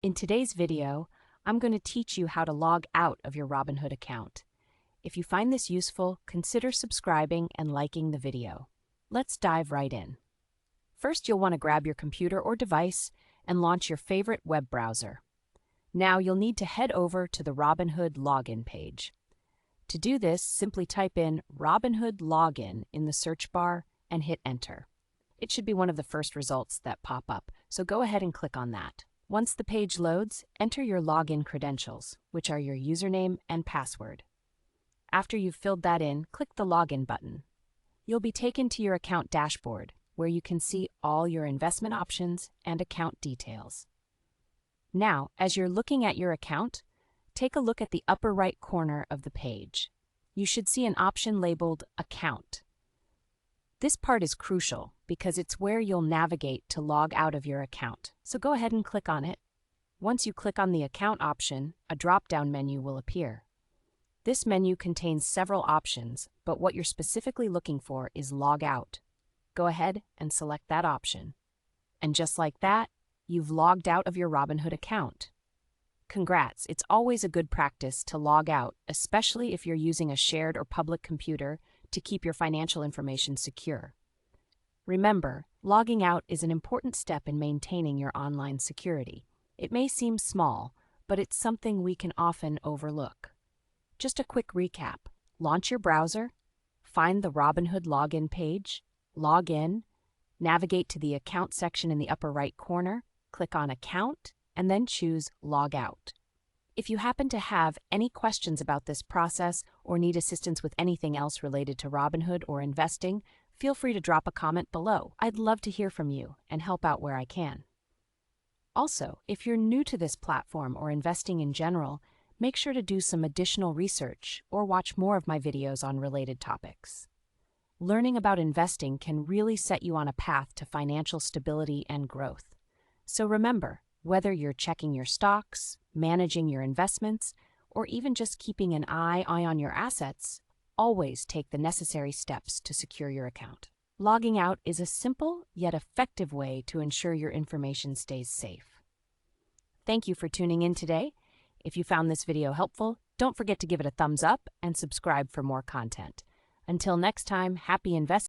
In today's video, I'm going to teach you how to log out of your Robinhood account. If you find this useful, consider subscribing and liking the video. Let's dive right in. First, you'll want to grab your computer or device and launch your favorite web browser. Now, you'll need to head over to the Robinhood login page. To do this, simply type in Robinhood login in the search bar and hit enter. It should be one of the first results that pop up, so go ahead and click on that. Once the page loads, enter your login credentials, which are your username and password. After you've filled that in, click the Login button. You'll be taken to your account dashboard, where you can see all your investment options and account details. Now, as you're looking at your account, take a look at the upper right corner of the page. You should see an option labeled Account. This part is crucial because it's where you'll navigate to log out of your account, so go ahead and click on it. Once you click on the Account option, a drop-down menu will appear. This menu contains several options, but what you're specifically looking for is Log Out. Go ahead and select that option. And just like that, you've logged out of your Robinhood account. Congrats, it's always a good practice to log out, especially if you're using a shared or public computer to keep your financial information secure. Remember, logging out is an important step in maintaining your online security. It may seem small, but it's something we can often overlook. Just a quick recap. Launch your browser, find the Robinhood login page, log in, navigate to the Account section in the upper right corner, click on Account, and then choose Log Out. If you happen to have any questions about this process or need assistance with anything else related to Robinhood or investing, feel free to drop a comment below. I'd love to hear from you and help out where I can. Also, if you're new to this platform or investing in general, make sure to do some additional research or watch more of my videos on related topics. Learning about investing can really set you on a path to financial stability and growth. So remember, whether you're checking your stocks, managing your investments, or even just keeping an eye on your assets, always take the necessary steps to secure your account. Logging out is a simple yet effective way to ensure your information stays safe. Thank you for tuning in today. If you found this video helpful, don't forget to give it a thumbs up and subscribe for more content. Until next time, happy investing.